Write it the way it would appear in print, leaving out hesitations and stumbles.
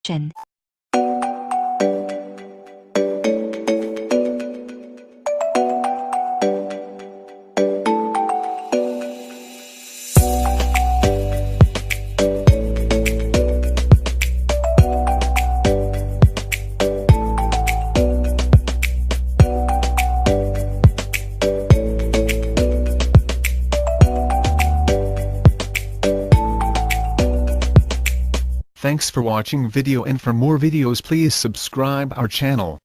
Action. Thanks for watching video, and for more videos please subscribe our channel.